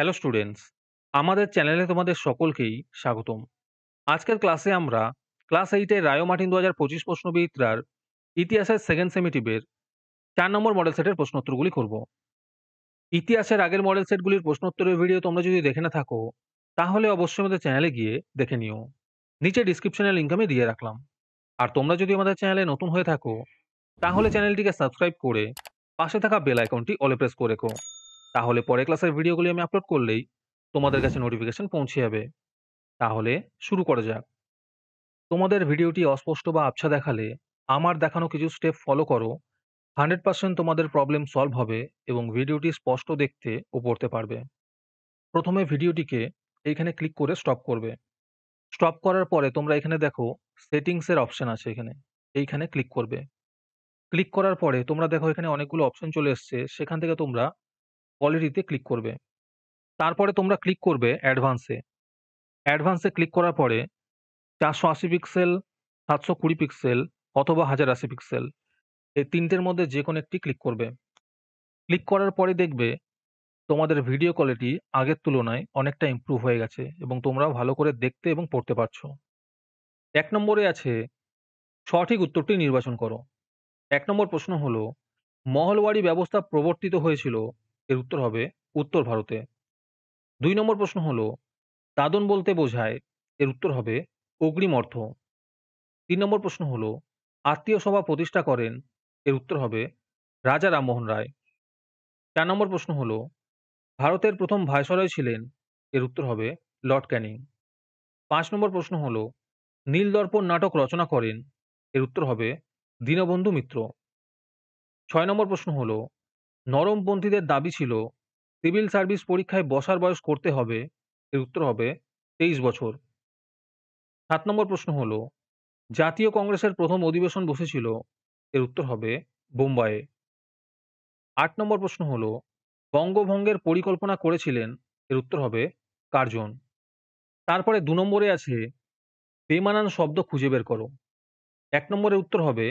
Hello students, আমাদের চ্যানেলে তোমাদের সকলকেই স্বাগতম। আজকের ক্লাসে আমরা ক্লাস 8 এর রায়ো মার্টিন 2025 প্রশ্নবিচিত্রার ইতিহাসের সেকেন্ড সেমিটিভের 4 নম্বর মডেল সেটের প্রশ্নোত্তরগুলি করব। ইতিহাসের আগের মডেল সেটগুলির প্রশ্নোত্তরের ভিডিও তোমরা যদি দেখে না থাকো, তাহলে অবশ্যই আমাদের চ্যানেলে গিয়ে দেখে নিও। নিচে ডিসক্রিপশনে লিংক আমি দিয়ে রাখলাম। আর তোমরা যদি আমাদের চ্যানেলে নতুন হয়ে থাকো, তাহলে চ্যানেলটিকে সাবস্ক্রাইব করে পাশে থাকা বেল আইকনটি অলে প্রেস করে রেখো। তাহলে পরের ক্লাসের ভিডিওগুলি আমি আপলোড করলেই তোমাদের কাছে নোটিফিকেশন পৌঁছে যাবে। তাহলে শুরু করা যাক। তোমাদের ভিডিওটি অস্পষ্ট বা আবছা দেখালে আমার দেখানো কিছু স্টেপ ফলো করো। 100% তোমাদের প্রবলেম সলভ হবে এবং ভিডিওটি স্পষ্ট দেখতে ও পড়তে পারবে। প্রথমে ভিডিওটিকে এইখানে ক্লিক করে স্টপ করবে। স্টপ করার পরে তোমরা এখানে দেখো সেটিংসের অপশন আছে, এইখানে ক্লিক করবে। ক্লিক করার পরে তোমরা দেখো এখানে অনেকগুলো অপশন চলে এসছে, সেখান থেকে তোমরা কোয়ালিটিতে ক্লিক করবে। তারপরে তোমরা ক্লিক করবে অ্যাডভান্সে। অ্যাডভান্সে ক্লিক করার পরে 480 পিক্সেল, 720 পিক্সেল অথবা 1080 পিক্সেল, এই তিনটের মধ্যে যে কোনো একটি ক্লিক করবে। ক্লিক করার পরে দেখবে তোমাদের ভিডিও কোয়ালিটি আগের তুলনায় অনেকটা ইমপ্রুভ হয়ে গেছে এবং তোমরাও ভালো করে দেখতে এবং পড়তে পারছো। 1 নম্বরে আছে সঠিক উত্তরটি নির্বাচন করো। 1 নম্বর প্রশ্ন হলো, মহলবাড়ি ব্যবস্থা প্রবর্তিত হয়েছিল, এর উত্তর হবে উত্তর ভারতে। 2 নম্বর প্রশ্ন হলো, দাদন বলতে বোঝায়, এর উত্তর হবে অগ্রিম অর্থ। 3 নম্বর প্রশ্ন হলো, আত্মীয় সভা প্রতিষ্ঠা করেন, এর উত্তর হবে রাজা রামমোহন রায়। 4 নম্বর প্রশ্ন হলো, ভারতের প্রথম ভাইসরয় ছিলেন, এর উত্তর হবে লর্ড ক্যানিং। 5 নম্বর প্রশ্ন হলো, নীলদর্পণ নাটক রচনা করেন, এর উত্তর হবে দীনবন্ধু মিত্র। 6 নম্বর প্রশ্ন হলো, নরমপন্থীদের দাবি ছিল সিভিল সার্ভিস পরীক্ষায় বসার বয়স করতে হবে, এর উত্তর হবে 23 বছর। 7 নম্বর প্রশ্ন হলো, জাতীয় কংগ্রেসের প্রথম অধিবেশন বসেছিল, এর উত্তর হবে বোম্বাইয়ে। 8 নম্বর প্রশ্ন হলো, বঙ্গভঙ্গের পরিকল্পনা করেছিলেন, এর উত্তর হবে কার্জন। তারপরে 2 নম্বরে আছে বেমানান শব্দ খুঁজে বের করো। 1 নম্বরের উত্তর হবে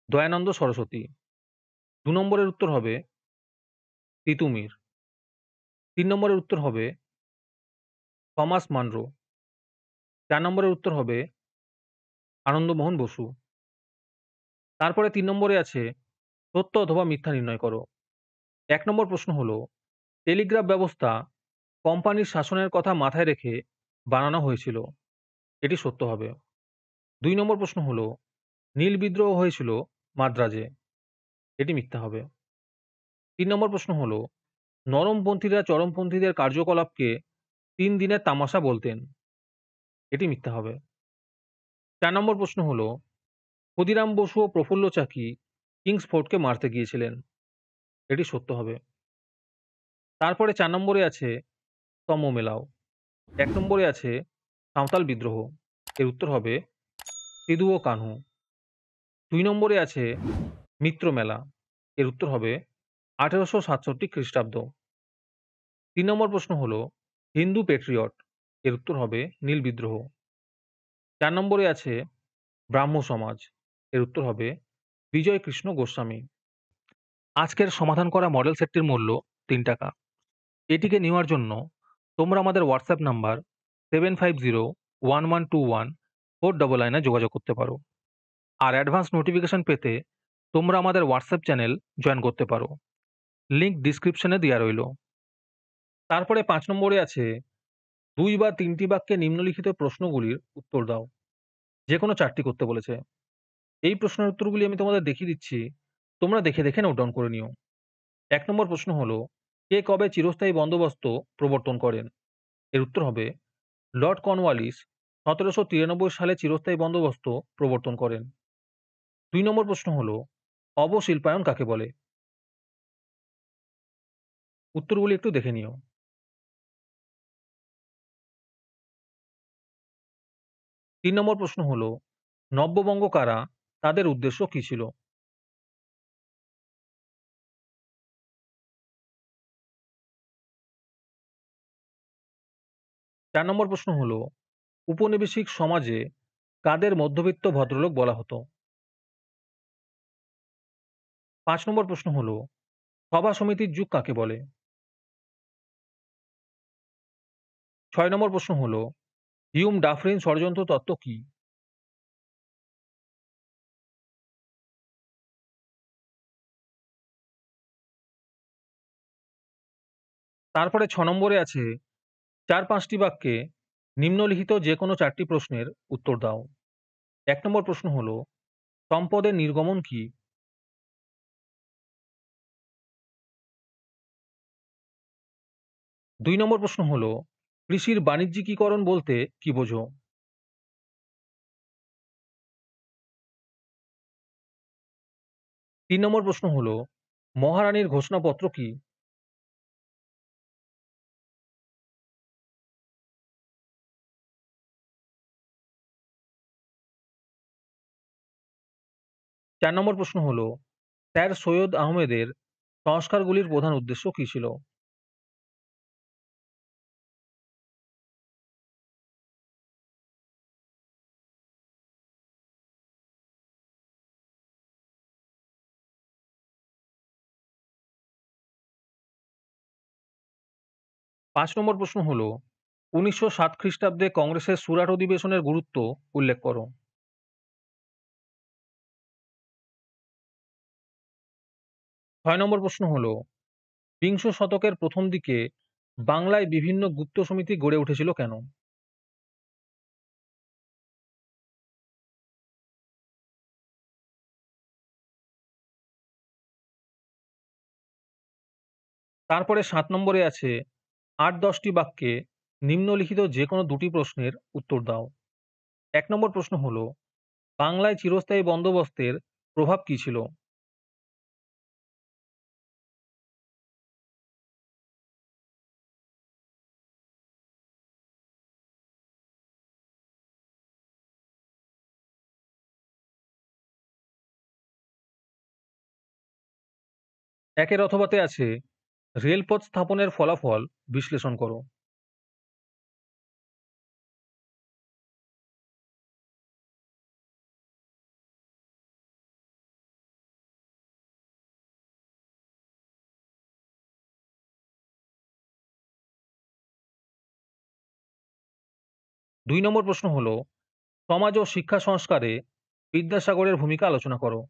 দয়ানন্দ সরস্বতী। 2 নম্বরের উত্তর হবে তিতুমির। 3 নম্বরের উত্তর হবে থমাস মানরো। 4 নম্বরের উত্তর হবে আনন্দমোহন বসু। তারপরে 3 নম্বরে আছে সত্য অথবা মিথ্যা নির্ণয় করো। 1 নম্বর প্রশ্ন হলো, টেলিগ্রাফ ব্যবস্থা কোম্পানির শাসনের কথা মাথায় রেখে বানানো হয়েছিল, এটি সত্য হবে। 2 নম্বর প্রশ্ন হলো, নীল বিদ্রোহ হয়েছিল মাদ্রাজে, এটি মিথ্যা হবে। 3 নম্বর প্রশ্ন হলো, নরমপন্থীরা চরমপন্থীদের কার্যকলাপকে 3 দিনের তামাশা বলতেন, এটি মিথ্যা হবে। 4 নম্বর প্রশ্ন হলো, ক্ষুদিরাম বসু ও প্রফুল্ল চাকি কিংসফোর্ডকে মারতে গিয়েছিলেন, এটি সত্য হবে। তারপরে 4 নম্বরে আছে তম্য মেলাও। 1 নম্বরে আছে সাঁওতাল বিদ্রোহ, এর উত্তর হবে সিধু ও কানহু। 2 নম্বরে আছে মিত্র মেলা, এর উত্তর হবে 1867 খ্রিস্টাব্দ। 3 নম্বর প্রশ্ন হলো, হিন্দু পেট্রিয়ট, এর উত্তর হবে নীল বিদ্রোহ। 4 নম্বরে আছে ব্রাহ্ম সমাজ, এর উত্তর হবে বিজয় কৃষ্ণ গোস্বামী। আজকের সমাধান করা মডেল সেটটির মূল্য 3 টাকা। এটিকে নেওয়ার জন্য তোমরা আমাদের হোয়াটসঅ্যাপ নাম্বার 7501121499 যোগাযোগ করতে পারো। আর অ্যাডভান্স নোটিফিকেশন পেতে তোমরা আমাদের হোয়াটসঅ্যাপ চ্যানেল জয়েন করতে পারো। লিংক ডিসক্রিপশনে দেওয়া রইল। তারপরে 5 নম্বরে আছে 2 বা 3টি বাক্যে নিম্নলিখিত প্রশ্নগুলির উত্তর দাও। যে কোনো 4টি করতে বলেছে। এই প্রশ্নের উত্তরগুলি আমি তোমাদের দেখিয়ে দিচ্ছি, তোমরা দেখে দেখে নোট ডাউন করে নিও। 1 নম্বর প্রশ্ন হলো, কে কবে চিরস্থায়ী বন্দোবস্ত প্রবর্তন করেন? এর উত্তর হবে লর্ড কর্নওয়ালিস 1793 সালে চিরস্থায়ী বন্দোবস্ত প্রবর্তন করেন। 2 নম্বর প্রশ্ন হলো, অবশিল্পায়ন কাকে বলে? উত্তরগুলি একটু দেখে নিও। 3 নম্বর প্রশ্ন হলো, নব্যবঙ্গ কারা, তাদের উদ্দেশ্য কি ছিল? 4 নম্বর প্রশ্ন হলো, উপনিবেশিক সমাজে কাদের মধ্যবিত্ত ভদ্রলোক বলা হতো? 5 নম্বর প্রশ্ন হলো, সভা সমিতির যুগ কাকে বলে? 6 নম্বর প্রশ্ন হলো হিউম ডাফরিন ষড়যন্ত্র তত্ত্ব কি? তারপরে 6 নম্বরে আছে ৪-৫টি বাক্যে নিম্নলিখিত যেকোনো ৪টি প্রশ্নের উত্তর দাও। ১ নম্বর প্রশ্ন হলো সম্পদের নির্গমন কি? ২ নম্বর প্রশ্ন হলো কৃষির বাণিজ্যিকীকরণ বলতে কি বোঝো? ৩ নম্বর প্রশ্ন হলো মহারানীর ঘোষণাপত্র কি? ৪ নম্বর প্রশ্ন হলো স্যার সৈয়দ আহমেদের সংস্কারগুলির প্রধান উদ্দেশ্য কি ছিল? ৫ নম্বর প্রশ্ন হলো ১৯০৭ খ্রিস্টাব্দে কংগ্রেসের সুরাট অধিবেশনের গুরুত্ব উল্লেখ করো। ৬ নম্বর প্রশ্ন হলো বিংশ শতকের প্রথম দিকে বাংলায় বিভিন্ন গুপ্ত সমিতি গড়ে উঠেছিল কেন? ৭ নম্বরে আছে ৮-১০টি বাক্যে নিম্নলিখিত যেকোনো ২টি প্রশ্নের উত্তর দাও। ১ নম্বর প্রশ্ন হলো বাংলায় চিরস্থায়ী বন্দোবস্তের প্রভাব কি ছিল? ১ অথবাতে আছে রেলপথ স্থাপনের ফলাফল বিশ্লেষণ করো। ২ নম্বর প্রশ্ন হলো সমাজ ও শিক্ষা সংস্কারে বিদ্যাসাগরের ভূমিকা আলোচনা করো।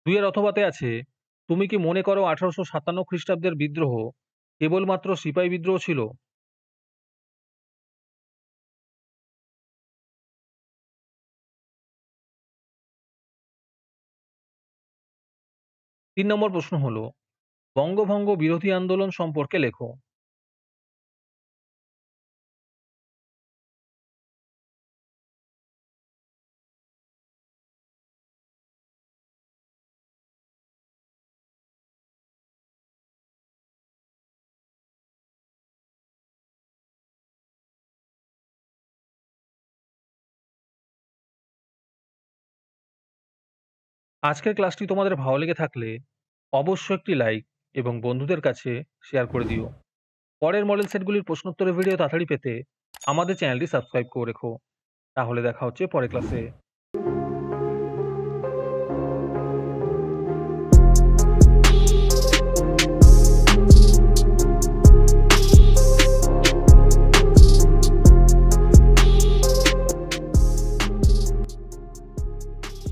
২ অথবাতে আছে তুমি কি মনে করো ১৮৫৭ খ্রিস্টাব্দের বিদ্রোহ কেবলমাত্র সিপাহী বিদ্রোহ ছিল? ৩ নম্বর প্রশ্ন হলো বঙ্গভঙ্গ বিরোধী আন্দোলন সম্পর্কে লেখো। আজকের ক্লাসটি তোমাদের ভালো লেগে থাকলে অবশ্যই একটি লাইক এবং বন্ধুদের কাছে শেয়ার করে দিও। পরের মডেল সেটগুলির প্রশ্নোত্তরের ভিডিও তাড়াতাড়ি পেতে আমাদের চ্যানেলটি সাবস্ক্রাইব করে রেখো। তাহলে দেখা হচ্ছে পরের ক্লাসে।